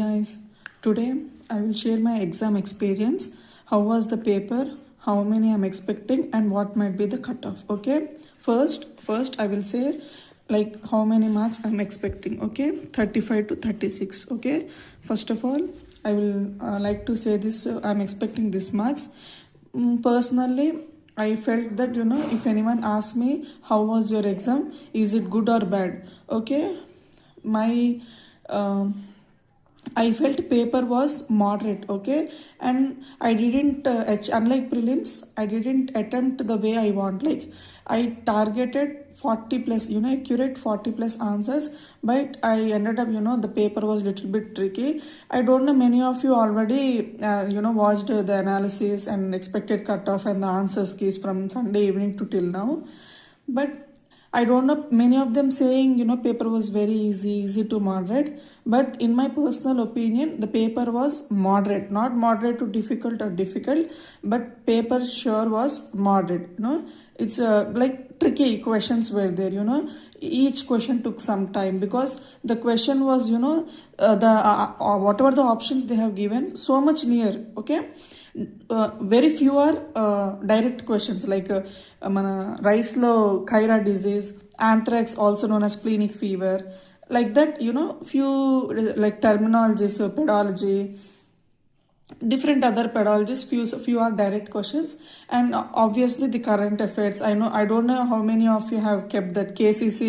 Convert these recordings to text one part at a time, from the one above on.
guys, today I will share my exam experience. How was the paper, how many I'm expecting, and what might be the cutoff. Okay, first I will say like how many marks I'm expecting. Okay, 35 to 36. Okay, first of all I will like to say this. I'm expecting this marks. Personally, I felt that if anyone asks me how was your exam, is it good or bad? Okay, my I felt paper was moderate, okay, and I didn't unlike prelims, I didn't attempt the way I want. Like I targeted 40 plus, accurate 40 plus answers, but I ended up, the paper was little bit tricky. I don't know, many of you already, watched the analysis and expected cutoff and the answers keys from Sunday evening to till now, but I don't know, many of them saying, paper was very easy to moderate. But in my personal opinion, the paper was moderate, not moderate to difficult or difficult, but paper sure was moderate. It's like tricky questions were there, Each question took some time because the question was, the whatever the options they have given, so much near, okay? Very few are direct questions like మన రైస్లో ఖైరా disease, anthrax also known as splenic fever, like that, few like terminologies, pedology, different other pedologies, few are direct questions, and obviously the current affairs. I don't know how many of you have kept that KCC.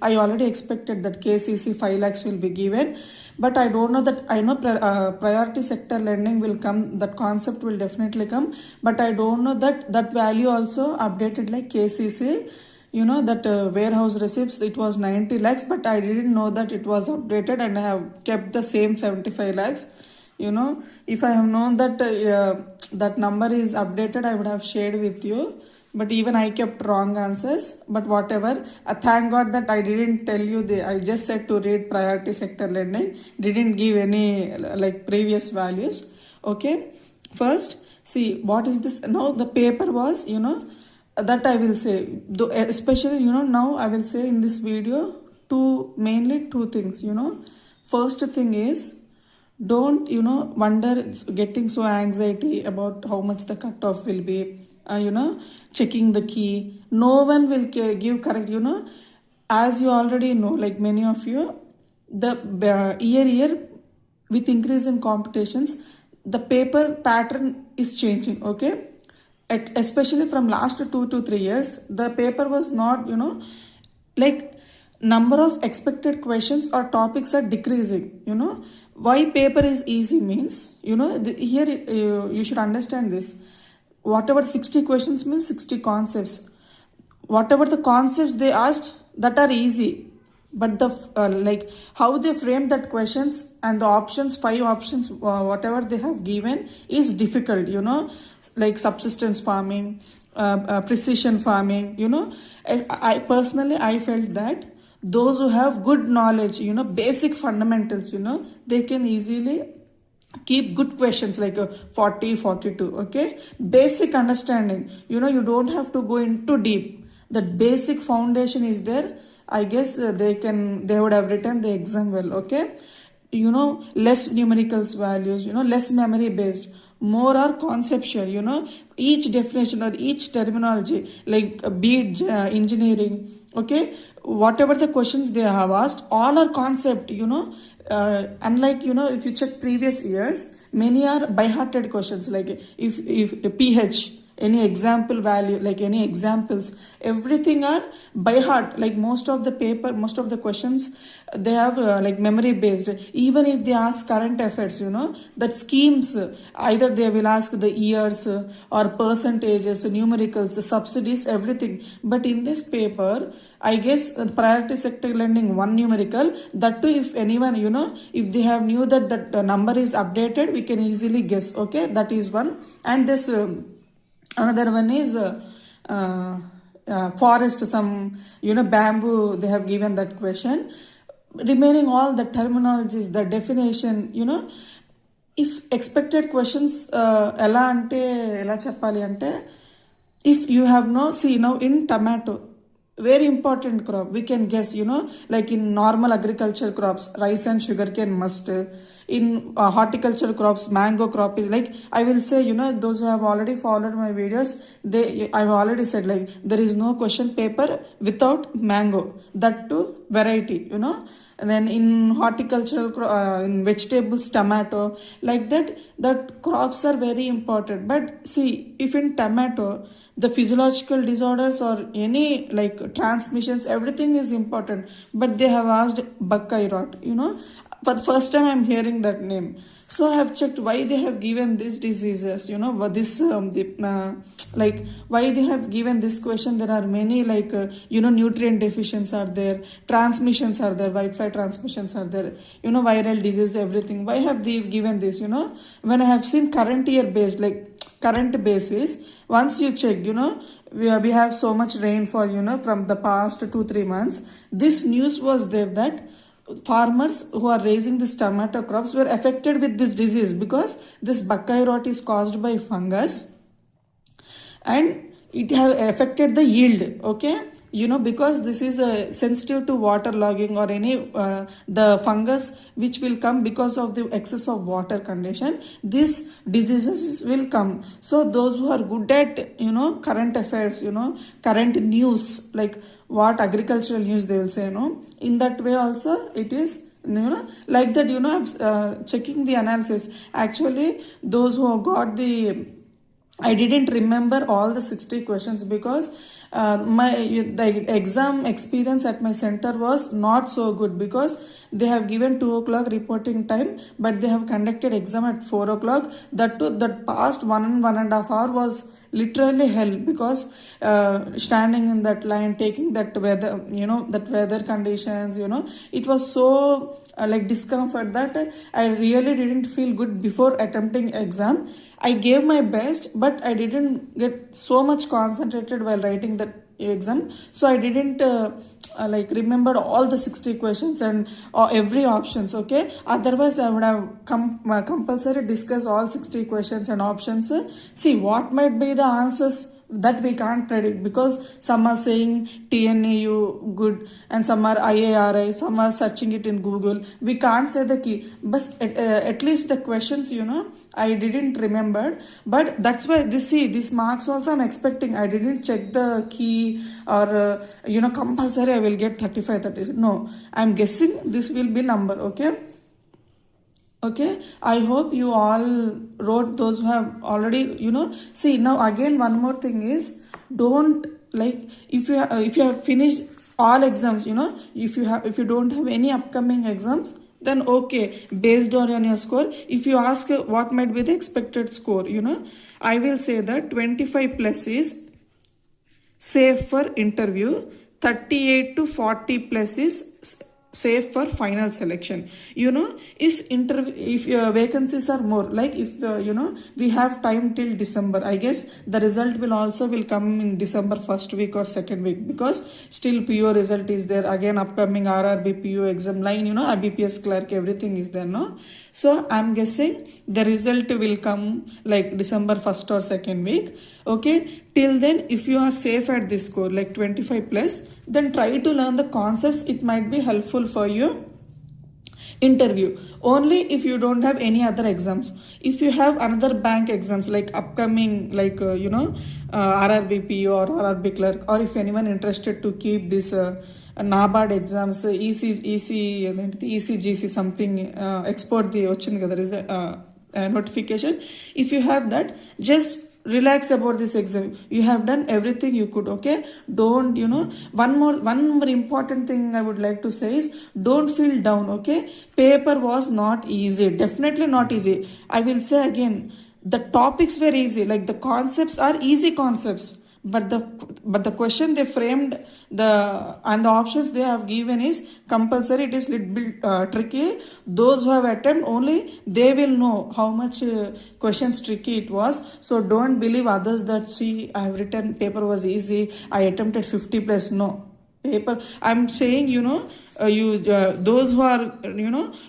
I already expected that KCC 5 lakhs will be given, but I don't know that. I know priority sector lending will come, that concept will definitely come, but I don't know that value also updated like KCC. That warehouse receipts, it was 90 lakhs, but I didn't know that it was updated, and I have kept the same 75 lakhs. If I have known that that number is updated, I would have shared with you, but even I kept wrong answers. But whatever, thank God that I didn't tell you. I just said to read priority sector lending, didn't give any like previous values. Okay, first see what is this. Now the paper was, that I will say, especially now I will say in this video mainly two things. First thing is, don't wonder, getting so anxiety about how much the cutoff will be, checking the key. No one will give correct, as you already know, like many of you, the year with increase in competitions, the paper pattern is changing. Okay, especially from last 2 to 3 years, the paper was not, like number of expected questions or topics are decreasing. Why paper is easy means, here you should understand this. Whatever 60 questions means 60 concepts. Whatever the concepts they asked, that are easy, but the like how they frame that questions and the options, 5 options, whatever they have given is difficult. Like subsistence farming, precision farming. I personally, I felt that those who have good knowledge, basic fundamentals, they can easily keep good questions like 40 42. Okay, basic understanding, you don't have to go into deep. That basic foundation is there. I guess they would have written the exam well. Okay, less numericals values, less memory based, more are conceptual. Each definition or each terminology, like be it engineering. Okay, whatever the questions they have asked, all are concept. Unlike, if you check previous years, many are by hearted questions, like if pH, any example value, like any examples, everything are by heart. Like most of the paper, most of the questions, they have like memory based. Even if they ask current affairs, that schemes, either they will ask the years or percentages, numericals, subsidies, everything. But in this paper, I guess priority sector lending, one numerical, that too if anyone, if they have knew that number is updated, we can easily guess. Okay, that is one. And this another one is forest, some bamboo, they have given that question. Remaining all the terminologies, the definition, if expected questions, ela cheppali ante, if you have no, see now in tomato, very important crop. We can guess, like in normal agriculture crops, rice and sugarcane must. In horticulture crops, mango crop is like, I will say, those who have already followed my videos, I've already said, like, there is no question paper without mango, that too variety, and then in horticultural in vegetables, tomato, like that crops are very important. But see, if in tomato the physiological disorders or any like transmissions, everything is important, but they have asked buckeye rot, for the first time I'm hearing that name. So I have checked why they have given these diseases, what this like why they have given this question. There are many like nutrient deficiencies are there, transmissions are there, whitefly transmissions are there, viral disease, everything. Why have they given this? When I have seen current year based, like current basis, once you check, we have so much rainfall, from the past 2-3 months. This news was there that farmers who are raising these tomato crops were affected with this disease because this buckeye rot is caused by fungus and it have affected the yield. Okay, because this is sensitive to water logging or any the fungus which will come because of the excess of water condition, these diseases will come. So those who are good at current affairs, current news, like what agricultural news they will say, in that way also it is, like that, I'm checking the analysis. Actually, those who got I didn't remember all the 60 questions because the exam experience at my center was not so good because they have given 2 o'clock reporting time, but they have conducted exam at 4 o'clock. That past 1.5 hour was literally hell because standing in that line, taking that weather, that weather conditions, it was so like discomfort that I really didn't feel good before attempting exam. I gave my best, but I didn't get so much concentrated while writing that exam. So I didn't like remember all the 60 questions and every options. Okay, otherwise I would have compulsory discuss all 60 questions and options. See what might be the answers that we can't predict because some are saying TNAU good and some are IARI, some are searching it in Google. We can't say the key, but at least the questions, I didn't remember. But that's why this marks also I'm expecting. I didn't check the key or compulsory I will get 35, 30. No, I'm guessing this will be number. Okay, I hope you all wrote, those who have already, see now again one more thing is, don't like if you have finished all exams, if you don't have any upcoming exams, then okay, based on your score, if you ask what might be the expected score, I will say that 25 plus is safe for interview, 38 to 40 plus is safe for final selection. If vacancies are more, like if we have time till December, I guess the result will come in December first week or second week because still PO result is there, again upcoming RRB PO exam line, IBPS clerk, everything is there, no? So I'm guessing the result will come like December 1st or 2nd week. Okay, till then if you are safe at this score like 25 plus, then try to learn the concepts. It might be helpful for you interview. Only if you don't have any other exams. If you have another bank exams like upcoming, like RRBP or RRB clerk, or if anyone interested to keep this NABARD exams, ECGC something, export the వచ్చింది కదా notification. If you have that, just relax about this exam. You have done everything you could. Okay, don't one more important thing I would like to say is, don't feel down. Okay, paper was not easy, definitely not easy. I will say again, the topics were easy, like the concepts are easy concepts, but the question they framed, the options they have given is compulsory. It is little bit tricky. Those who have attempted only, they will know how much questions tricky it was. So don't believe others that see I have written paper was easy, I attempted 50 plus. No, paper, I'm saying those who are,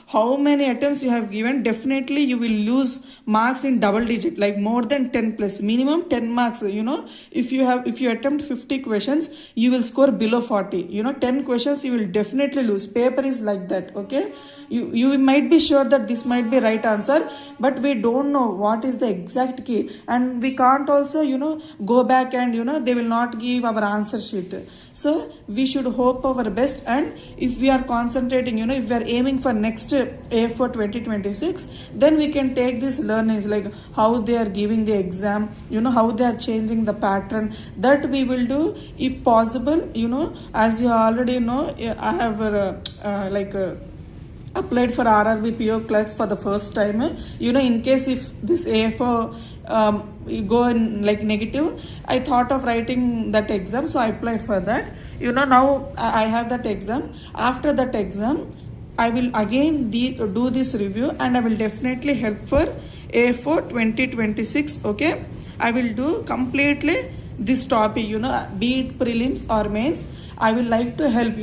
how many attempts you have given, definitely you will lose marks in double digit, like more than 10 plus, minimum 10 marks. If you attempt 50 questions, you will score below 40. 10 questions you will definitely lose. Paper is like that. Okay, you might be sure that this might be right answer, but we don't know what is the exact key, and we can't also go back and they will not give our answer sheet. So we should hope our best, and if we are concentrating, if we are aiming for next AFO 2026, then we can take these learnings, like how they are giving the exam, how they are changing the pattern, that we will do if possible. As you already know, I have applied for RRB PO clerks for the first time. In case if this AFO you go in like negative, I thought of writing that exam, so I applied for that. Now I have that exam. After that exam, I will again do this review, and I will definitely help for AFO 2026. Okay, I will do completely this topic, be it prelims or mains. I will like to help,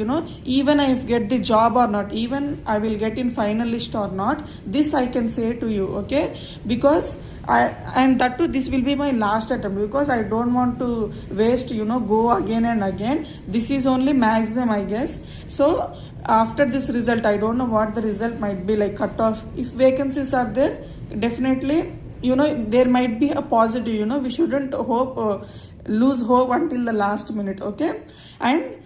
even if get the job or not, even I will get in finalist or not, this I can say to you. Okay, because and that too, this will be my last attempt, because I don't want to waste, go again and again. This is only maximum, I guess. So after this result, I don't know what the result might be, like cutoff. If vacancies are there, definitely, there might be a positive. We shouldn't lose hope until the last minute. Okay, and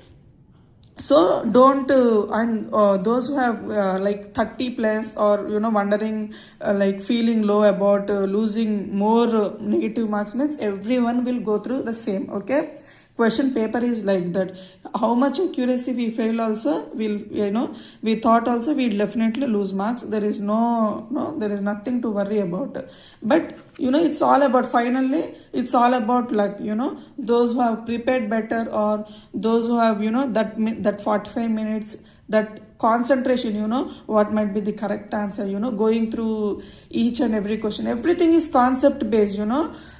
so don't and those who have like 30 plus, or wondering, like feeling low about losing more negative marks, means everyone will go through the same. Okay, question paper is like that. How much accuracy we fail also, we thought also we'll definitely lose marks. There is there is nothing to worry about. But it's all about, finally it's all about luck. Those who have prepared better, or those who have that 45 minutes, that concentration, what might be the correct answer, going through each and every question. Everything is concept based,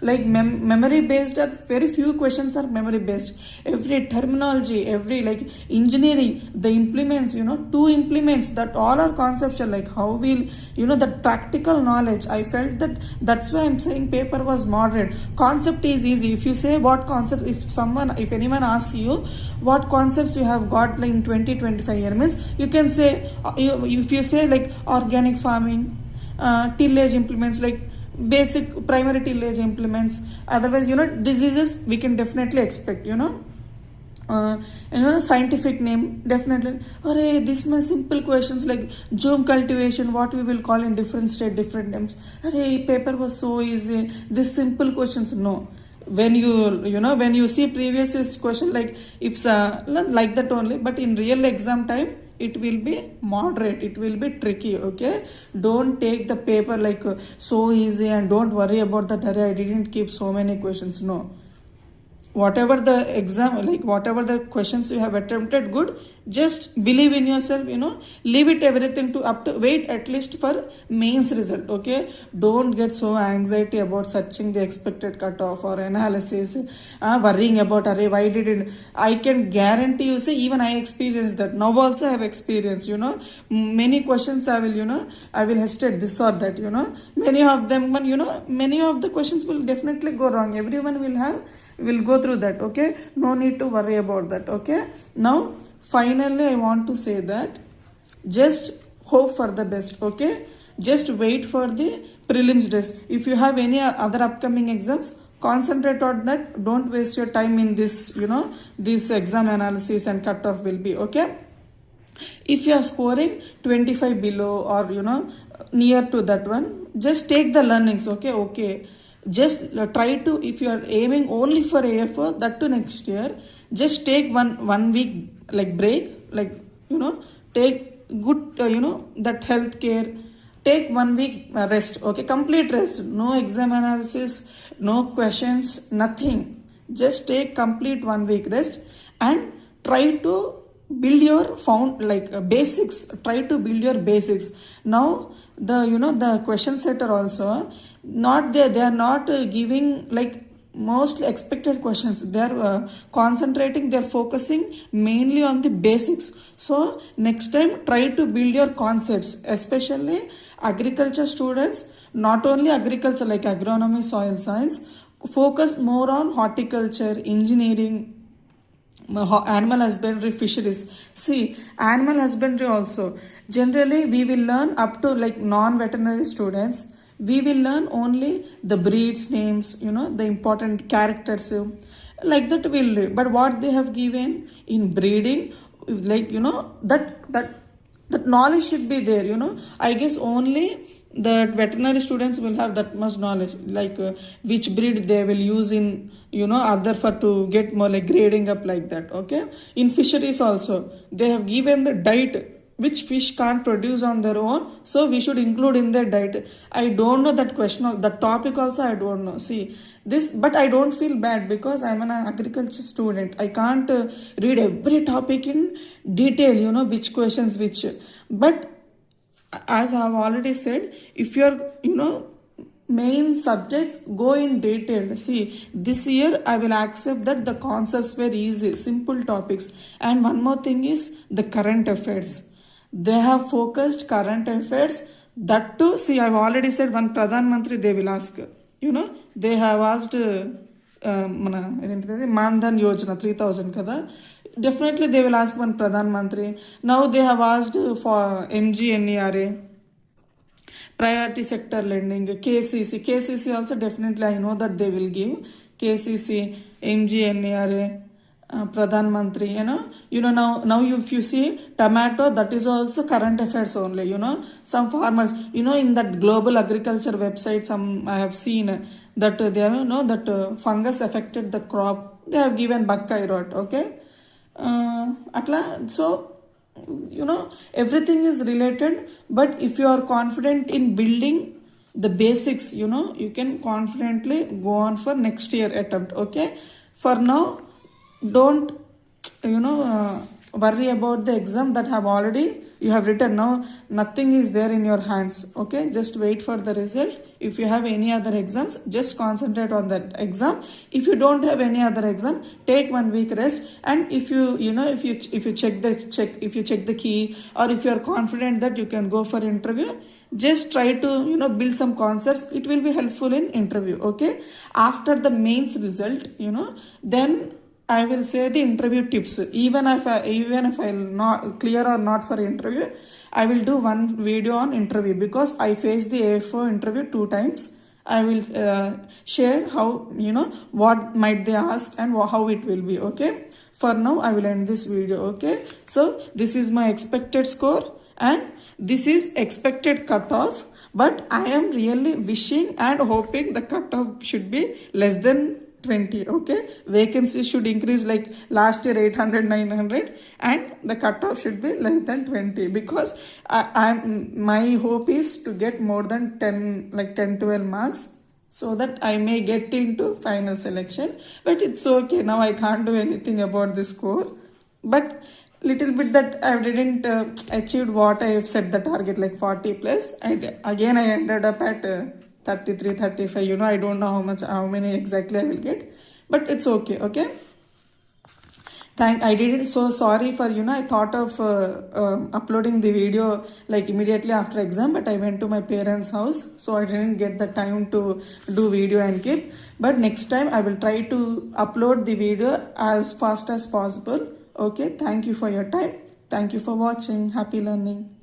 like memory based. Very few questions are memory based. Every terminology, every, like engineering, the implements, 2 implements, that all are conceptual, like how we'll, the practical knowledge. I felt that's why I'm saying paper was moderate. Concept is easy. If you say what concept, if anyone asks you what concepts you have got like in 20-25 years, means you can say, if you say like organic farming, tillage implements, like basic primary tillage implements. Otherwise, diseases we can definitely expect. Scientific name, definitely. This my simple questions, like zoom cultivation, what we will call in different state, different names. Paper was so easy. This simple questions, no. When you see previous question, like it's like that only, but in real exam time, it will be moderate, it will be tricky. Okay, don't take the paper like so easy, and don't worry about that. I didn't keep so many questions. No, whatever the exam, like whatever the questions you have attempted, good, just believe in yourself. Leave it everything to up to wait at least for mains result. Okay, don't get so anxiety about searching the expected cutoff or analysis, worrying about why didn't. I can guarantee you, say even I experienced that. Now also I have experienced, many questions I will hesitate this or that. Many of them, but many of the questions will definitely go wrong. Everyone will go through that. Okay, no need to worry about that. Okay, now finally I want to say that just hope for the best. Okay, just wait for the prelims days. If you have any other upcoming exams, concentrate on that. Don't waste your time in this, this exam analysis and cutoff will be. Okay, if you are scoring 25 below, or near to that one, just take the learnings. Okay, just try to, if you are aiming only for AFO, that to next year, just take one week like break, like take good that health care, take 1 week rest. Okay, complete rest, no exam analysis, no questions, nothing. Just take complete 1 week rest, and try to build your basics. Try to build your basics. Now the the question setter also, not there, they are not giving like mostly expected questions. They are concentrating, they are focusing mainly on the basics. So next time try to build your concepts, especially agriculture students. Not only agriculture like agronomy, soil science, focus more on horticulture, engineering, animal husbandry, fisheries. See, animal husbandry also generally we will learn up to like non-veterinary students, we will learn only the breeds names, the important characters, like that we'll read. But what they have given in breeding, like that knowledge should be there. I guess only the veterinary students will have that much knowledge, like which breed they will use in other for to get more like grading up like that. Okay, in fisheries also they have given the diet which fish can't produce on their own, so we should include in their diet. I don't know that question, the topic also I don't know. See this, but I don't feel bad because I'm an agriculture student. I can't read every topic in detail, which questions which. But as I have already said, if you're main subjects, go in detail. See, this year I will accept that the concepts were easy, simple topics. And one more thing is the current affairs. They have focused current affairs. That too, see, I've already said one Pradhan Mantri they will ask. They have asked Mandhan Yojana 3000 kada. Definitely they will ask one Pradhan Mantri. Now they have asked for MGNERA, priority sector lending, KCC also definitely I know that they will give. KCC, MGNERA, Pradhan Mantri, now if you see tomato, that is also current affairs only. Some farmers, in that global agriculture website, some I have seen that they are that fungus affected the crop. They have given Bakkai rot. Okay, so everything is related. But if you are confident in building the basics, you can confidently go on for next year attempt. Okay, for now don't worry about the exam that have already you have written. Now nothing is there in your hands. Okay, just wait for the result. If you have any other exams, just concentrate on that exam. If you don't have any other exam, take 1 week rest. And if you check the key, or if you are confident that you can go for interview, just try to build some concepts. It will be helpful in interview. Okay, after the mains result, then I will say the interview tips. Even if I not clear or not for interview, I will do one video on interview because I faced the AFO interview 2 times. I will share how what might they ask and how it will be. Okay, for now I will end this video. Okay, so this is my expected score and this is expected cutoff, but I am really wishing and hoping the cutoff should be less than 20. Okay, vacancies should increase like last year 800 900 and the cutoff should be less than 20 because my hope is to get more than 10-12 marks so that I may get into final selection. But it's okay, now I can't do anything about the score. But little bit that I didn't achieve what I have set the target like 40 plus, and again I ended up at 33 35. I don't know how many exactly I will get, but it's okay. Okay, I did it. So sorry for I thought of uploading the video like immediately after exam, but I went to my parents' house, so I didn't get the time to do video and keep. But next time I will try to upload the video as fast as possible. Okay, thank you for your time. Thank you for watching. Happy learning.